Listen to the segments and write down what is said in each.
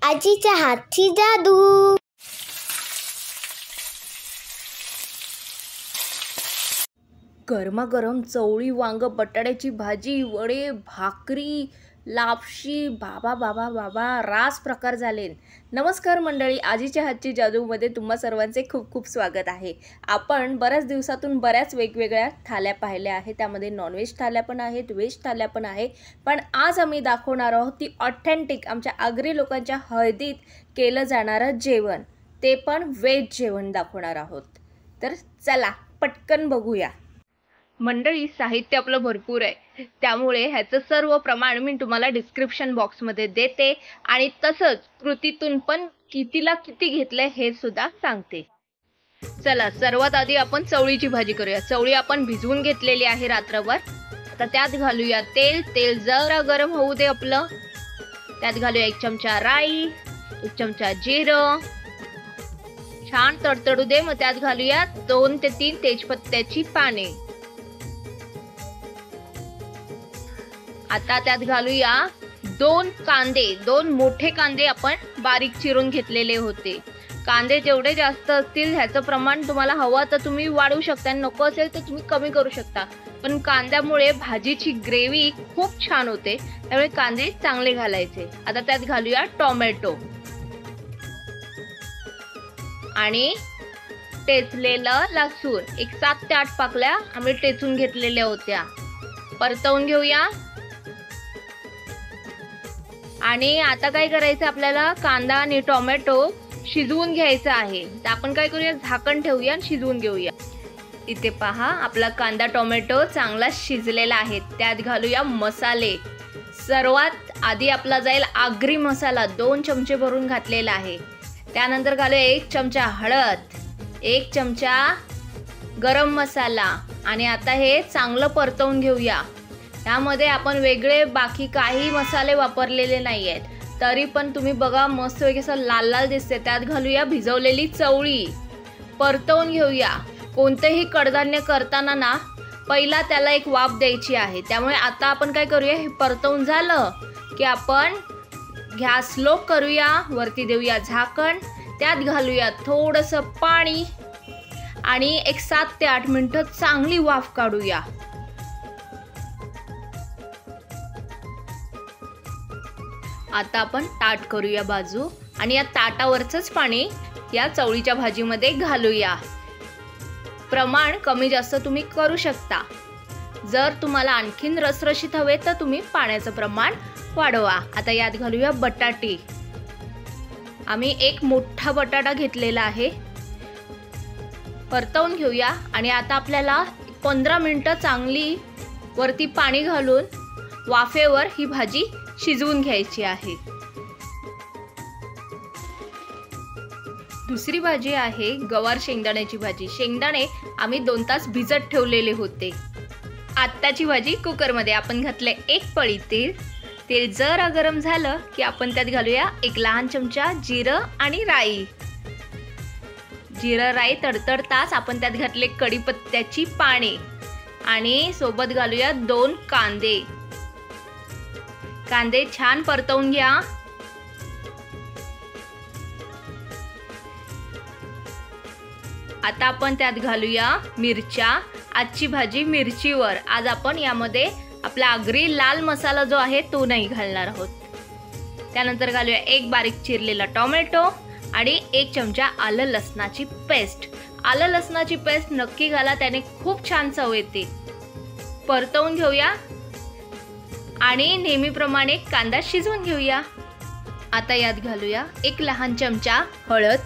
आजीच्या हातची जादू। गरमागरम चवळी, वांग, बटाट्याची भाजी, वडे, भाकरी, लापशी, बाबा बाबा बाबा रास प्रकार झाले। नमस्कार मंडळी, आजीच्या हातची जादूमध्ये तुम्हा सर्वांचे खूप खूप स्वागत आहे। आपण बऱ्याच दिवसातून बऱ्याच वेगवेगळ्या थाल्या पाहिल्या आहेत, त्यामध्ये नॉनव्हेज थाल्या पण आहेत, व्हेज थाल्या पण आहे। पण आज आम्ही दाखवणार आहोत ती ऑथेंटिक आमच्या आगरी लोकांच्या हळदीत केलं जाणारं जेवण, ते पण व्हेज जेवण दाखवणार आहोत। तर चला पटकन बघूया। मंडळी, साहित्य आपलं भरपूर आहे, त्यामुळे ह्याचं सर्व प्रमाण मी तुम्हाला डिस्क्रिप्शन बॉक्समध्ये देते आणि तसंच कृतीतून पण कितीला किती घेतलंय हे सुद्धा सांगते। चला सर्वात आधी आपण चवळीची भाजी करूया। चवळी आपण भिजवून घेतलेली आहे रात्रभर। आता त्यात घालूया तेल। तेल जरा गरम होऊ दे आपलं। त्यात घालूया 1 चमचा राई, 1 चमचा जिरं, छान तडतडू दे। मग त्यात घालूया 2 ते 3 तेजपत्त्याची पाने। आता त्यात घालूया 2 कांदे, 2 मोठे कांदे आपण बारीक चिरून घेतलेले होते। कांदे जेवढे जास्त असतील ह्याचं प्रमाण तुम्हाला हवं तर तुम्ही वाढवू शकता, नको असेल तर तुम्ही कमी करू शकता। पण कांद्यामुळे भाजीची ग्रेव्ही खूप छान होते, त्यामुळे कांदे चांगले घालायचे। आता त्यात घालूया टोमॅटो आणि टेचलेलं लसूण। एक 7 ते 8 पाकळ्या आम्ही टेचून घेतलेल्या होत्या। परतवून घेऊया। आणि आता काय करायचं, आपल्याला कांदा आणि टोमॅटो शिजवून घ्यायचा आहे। तर आपण काय करूया, झाकण ठेवूया आणि शिजवून घेऊया। इथे पहा, आपला कांदा टोमॅटो चांगला शिजलेला आहे। त्यात घालूया मसाले। सर्वात आधी आपला जाईल आगरी मसाला, 2 चमचे भरून घातलेला आहे। त्यानंतर घालूया 1 चमचा हळद, 1 चमचा गरम मसाला आणि आता हे चांगलं परतवून घेऊया। त्यामध्ये आपण वेगळे बाकी काही मसाले वापरलेले नाही आहेत, तरी पण तुम्ही बघा मस्त वगैरे असं लाल लाल दिसते। त्यात घालूया भिजवलेली चवळी, परतवून घेऊया। कोणतेही कडधान्य करताना ना पहिला त्याला एक वाफ द्यायची आहे, त्यामुळे आता आपण काय करूया, हे परतवून झालं की आपण गॅस स्लो करूया, वरती देऊया झाकण। त्यात घालूया थोडंसं पाणी आणि एक 7 ते 8 मिनिटं चांगली वाफ काढूया। आता आपण ताट करूया बाजू आणि या ताटावरचंच पाणी या चवळीच्या भाजीमध्ये घालूया। प्रमाण कमी जास्त तुम्ही करू शकता। जर तुम्हाला आणखीन रसरशीत हवे तर तुम्ही पाण्याचं प्रमाण वाढवा। आता यात घालूया बटाटे। आम्ही एक मोठा बटाटा घेतलेला आहे। परतवून घेऊया आणि आता आपल्याला 15 मिनिटं चांगली वरती पाणी घालून वाफेवर ही भाजी शिजवून घ्यायची आहे। दुसरी भाजी आहे गवार शेंगदाण्याची भाजी। शेंगदाणे आम्ही 2 तास भिजत ठेवलेले होते। आत्ताची भाजी कुकरमध्ये आपण घातले 1 पळी तेल। तेल जरा गरम झालं की आपण त्यात घालूया 1 लहान चमचा जिरं आणि राई। जिरं राई तडतडताच आपण त्यात घातले कढीपत्त्याची पाने आणि सोबत घालूया 2 कांदे। कांदे छान परतवून घ्या। आता आपण त्यात घालूया मिरच्या। आजची भाजी मिरचीवर, आज आपण यामध्ये आपला आगरी लाल मसाला जो आहे तो नाही घालणार आहोत। त्यानंतर घालूया 1 बारीक चिरलेला टोमॅटो आणि 1 चमचा आलं लसणाची पेस्ट। आलं लसणाची पेस्ट नक्की घाला, त्याने खूप छान चव येते। परतवून घेऊया आणि नेहमीप्रमाणे कांदा शिजवून घेऊया। आता यात घालूया 1 लहान चमचा हळद,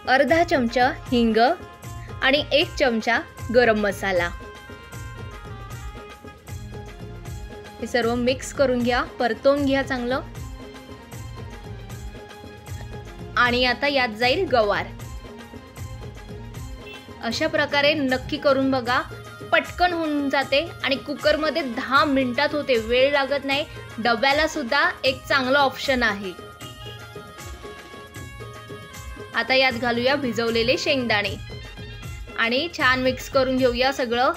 अर्धा चमचा हिंग आणि 1 चमचा गरम मसाला। हे सर्व मिक्स करून घ्या, परतवून घ्या चांगलं। आणि आता यात जाईल गवार। अशा प्रकारे नक्की करून बघा, पटकन होऊन जाते आणि कुकरमध्ये 10 मिनिटात होते, वेळ लागत नाही। डब्याला सुद्धा एक चांगला ऑप्शन आहे। आता यात घालूया भिजवलेले शेंगदाणे आणि छान मिक्स करून घेऊया सगळं।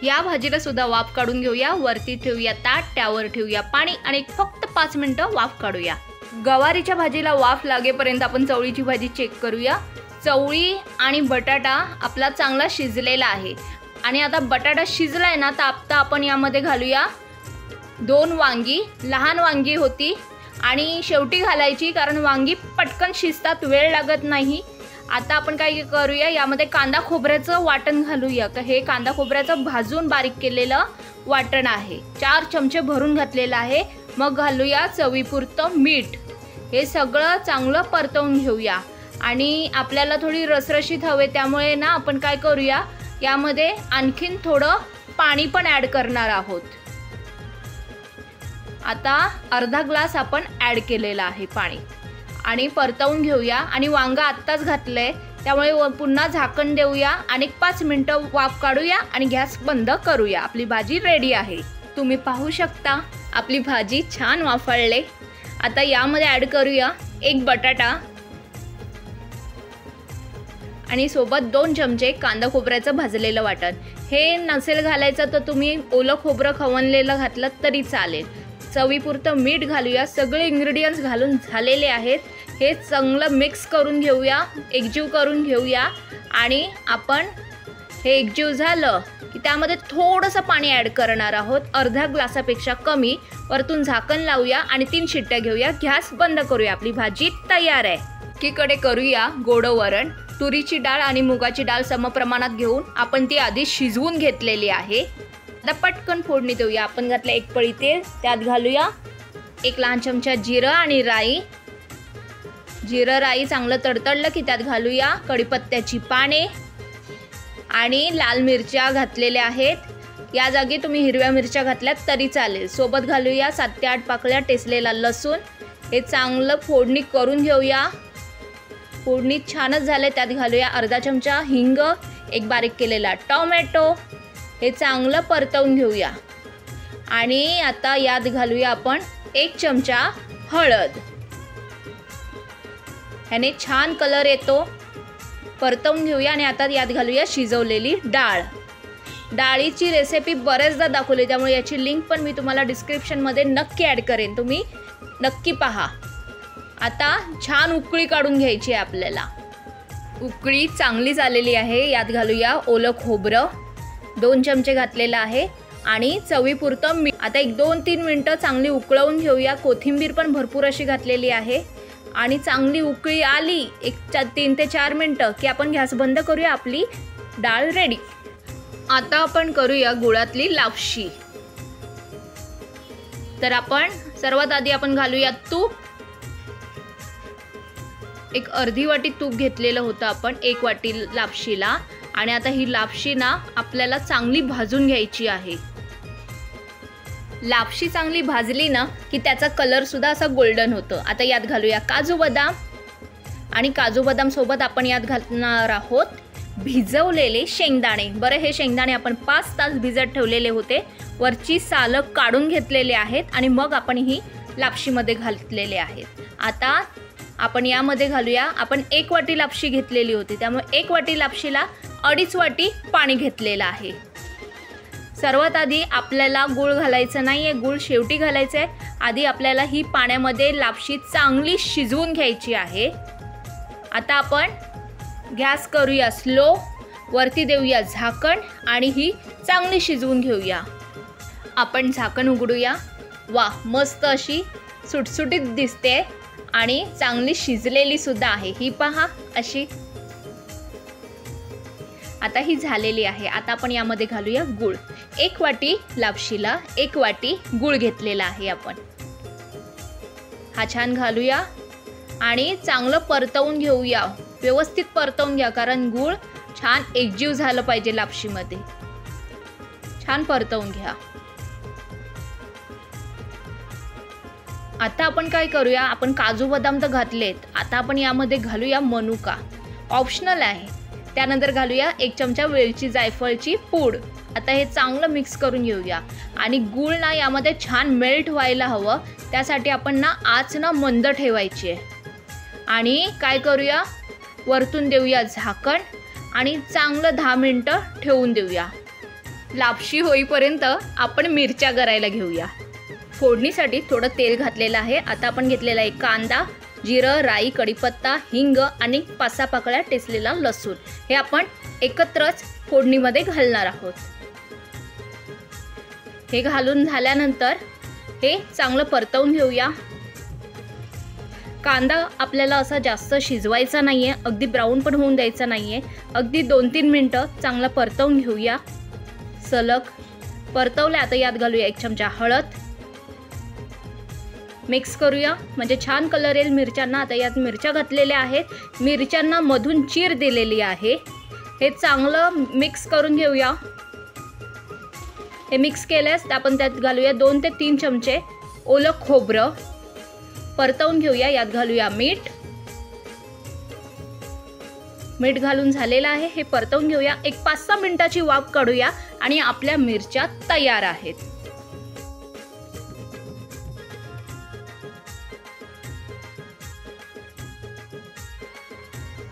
या भाजीला सुद्धा वाफ काढून घेऊया। वरती ठेवूया ताट, त्यावर ठेवूया पाणी आणि फक्त 5 मिनिटं वाफ काढूया। गवारीच्या भाजीला वाफ लागेपर्यंत आपण चवळीची भाजी चेक करूया। चवळी आणि बटाटा आपला चांगला शिजलेला आहे आणि आता बटाटा शिजलाय ना, तर आता आपण यामध्ये घालूया 2 वांगी। लहान वांगी होती आणि शेवटी घालायची कारण वांगी पटकन शिजतात, वेळ लागत नाही। आता आपण काय करूया, यामध्ये कांदा खोबऱ्याचं वाटण घालूया। हे कांदा खोबऱ्याचं भाजून बारीक केलेलं वाटण आहे, 4 चमचे भरून घातलेलं आहे। मग घालूया चवीपुरतं मीठ। हे सगळं चांगलं परतवून घेऊया आणि आपल्याला थोडी रसरशीत हवे, त्यामुळे ना आपण काय करूया, यामध्ये आणखीन थोडं पाणी पण ॲड करणार आहोत। आता अर्धा ग्लास आपण ॲड केलेला आहे पाणी आणि परतवून घेऊया। आणि वांगा आत्ताच घातलंय त्यामुळे पुन्हा झाकण देऊया आणि 5 मिनिटं वाफ काढूया आणि गॅस बंद करूया। आपली भाजी रेडी आहे। तुम्ही पाहू शकता आपली भाजी छान वाफळले। आता यामध्ये ॲड करूया 1 बटाटा आणि सोबत 2 चमचे कांदा खोबऱ्याचं भाजलेलं वाटण। हे नसेल घालायचं तर तुम्ही ओलं खोबरं खवणलेलं घातलं तरी चालेल। चवीपुरतं मीठ घालूया। सगळे इन्ग्रेडियंट्स घालून झालेले आहेत। हे चांगलं मिक्स करून घेऊया, एकजीव करून घेऊया आणि आपण हे एकजीव झालं की त्यामध्ये थोडंसं पाणी ॲड करणार आहोत, अर्ध्या ग्लासापेक्षा कमी। वरतून झाकण लावूया आणि 3 शिट्ट्या घेऊया, गॅस बंद करूया। आपली भाजी तयार आहे। एकीकडे करूया गोड वरण। तुरीची डाळ आणि मुगाची डाळ समप्रमाणात घेऊन आपण ती आधी शिजवून घेतलेली आहे। आता पटकन फोडणी देऊया। आपण घातलं 1 पळी तेल, त्यात घालूया 1 लहान चमचा जिरं आणि राई। जिरं राई चांगलं तडतडलं की त्यात घालूया कढीपत्त्याची पाने आणि लाल मिरच्या घातलेल्या आहेत। या जागी तुम्ही हिरव्या मिरच्या घातल्यात तरी चालेल। सोबत घालूया 7 ते 8 पाकळ्या टेचलेला लसूण। हे चांगलं फोडणी करून घेऊया। फोडणी छानच झाले, त्यात घालूया अर्धा चमचा हिंग, 1 बारीक केलेला टोमॅटो। हे चांगलं परतवून घेऊया आणि आता यात घालूया आपण 1 चमचा हळद। ह्याने छान कलर येतो। परतवून घेऊया आणि आता यात घालूया शिजवलेली डाळ। डाळीची रेसिपी बरेचदा दाखवली, त्यामुळे याची लिंक पण मी तुम्हाला डिस्क्रिप्शनमध्ये नक्की ॲड करेन, तुम्ही नक्की पहा। आता छान उकळी काढून घ्यायची आहे आपल्याला। उकळी चांगली झालेली आहे। यात घालूया ओलं खोबरं, 2 चमचे घातलेलं आहे आणि चवीपुरतं मीठ। आता 1-2-3 मिनिटं चांगली उकळवून घेऊया। कोथिंबीर पण भरपूर अशी घातलेली आहे आणि चांगली उकळी आली 3 ते 4 मिनिटं की आपण गॅस बंद करूया। आपली डाळ रेडी। आता आपण करूया गुळातली लापशी। तर आपण सर्वात आधी आपण घालूया तूप। 1 अर्धी वाटी तूप घेतलेलं होतं आपण 1 वाटी लापशीला आणि आता ही लापशी ना आपल्याला चांगली भाजून घ्यायची आहे। लापशी चांगली भाजली ना की त्याचा कलर सुद्धा असा गोल्डन होतो। आता यात घालूया काजू बदाम आणि काजू बदाम सोबत आपण यात घालणार आहोत भिजवलेले शेंगदाणे। बरं, हे शेंगदाणे आपण 5 तास भिजत ठेवलेले होते, वरची सालं काढून घेतलेले आहेत आणि मग आपण ही लापशीमध्ये घातलेले आहेत। आता आपण यामध्ये घालूया, आपण 1 वाटी लापशी घेतलेली होती त्यामुळे 1 वाटी लापशीला 2.5 वाटी पाणी घेतलेलं आहे। सर्वात आधी आपल्याला गूळ घालायचं नाही आहे, गूळ शेवटी घालायचं आहे। आधी आपल्याला ही पाण्यामध्ये लापशी चांगली शिजवून घ्यायची आहे। आता आपण गॅस करूया स्लो, वरती देऊया झाकण आणि ही चांगली शिजवून घेऊया। आपण झाकण उघडूया। वाह, मस्त अशी सुटसुटीत दिसते आणि चांगली शिजलेली सुद्धा आहे। ही पहा अशी। आता ही झालेली आहे। आता आपण यामध्ये घालूया गूळ। 1 वाटी लापशीला 1 वाटी गूळ घेतलेला आहे आपण। हा छान घालूया आणि चांगलं परतवून घेऊया। व्यवस्थित परतवून घ्या कारण गूळ छान एकजीव झालं पाहिजे लापशीमध्ये। छान परतवून घ्या। आता आपण काय करूया, आपण काजू बदाम तर घातलेत, आता आपण यामध्ये घालूया मनुका, ऑप्शनल आहे। त्यानंतर घालूया 1 चमचा वेलची जायफळची पूड। आता हे चांगलं मिक्स करून घेऊया आणि गूळ ना यामध्ये छान मेल्ट व्हायला हवं, त्यासाठी आपण ना आच ना मंद ठेवायची आहे। आणि काय करूया, वरतून देऊया झाकण आणि चांगलं 10 मिनिटं ठेवून देऊया। लापशी होईपर्यंत आपण मिरच्या करायला घेऊया। फोडणीसाठी थोडं तेल घातलेलं आहे। आता आपण घेतलेला आहे कांदा, जिरं, राई, कढीपत्ता, हिंग आणि 5-6 पाकळ्या टेचलेला लसूण। हे आपण एकत्रच फोडणीमध्ये घालणार आहोत। हे घालून झाल्यानंतर हे चांगलं परतवून घेऊया। कांदा आपल्याला असा जास्त शिजवायचा नाहीये, अगदी ब्राऊन पण होऊन द्यायचा नाहीये। अगदी 2-3 मिनिटं चांगलं परतवून घेऊया। सलग परतवले। आता यात घालूया 1 चमचा हळद, मिक्स करूया म्हणजे छान कलर येईल मिरच्यांना। आता यात मिरच्या घातलेल्या आहेत, मिरच्यांना मधून चीर दिलेली आहे। हे चांगलं मिक्स करून घेऊया। हे मिक्स केल्यास आपण त्यात घालूया 2 ते 3 चमचे ओलं खोबरं, परतवून घेऊया। यात घालूया मीठ घालून झालेलं आहे। हे परतवून घेऊया। एक 5-6 मिनिटाची वाफ काढूया आणि आपल्या मिरच्या तयार आहेत।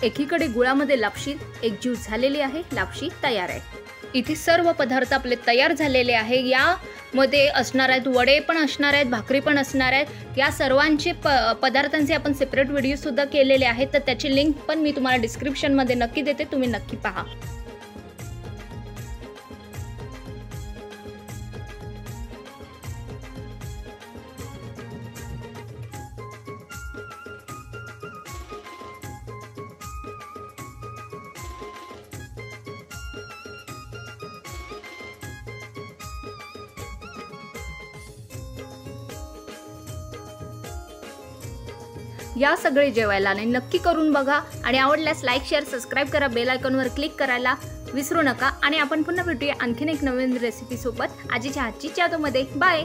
एकीकडे गुळामध्ये लापशी एकजीव झालेली आहे, लापशी तयार आहे। इथे सर्व पदार्थ आपले तयार झालेले आहे। यामध्ये असणार आहेत वडे पण असणार आहेत, भाकरी पण असणार आहेत। या सर्वांचे पदार्थांचे आपण सेपरेट व्हिडिओ सुद्धा केलेले आहेत, तर त्याची लिंक पण मी तुम्हाला डिस्क्रिप्शनमध्ये नक्की देते, तुम्ही नक्की पहा। या सगळे जेवायला आणि नक्की करून बघा आणि आवडल्यास लाईक, शेअर, सबस्क्राईब करा, बेल आयकॉनवर क्लिक करायला विसरू नका। आणि आपण पुन्हा भेटूया आणखीन एक नवीन रेसिपी सोबत आजीच्या हातची जादूमध्ये। बाय।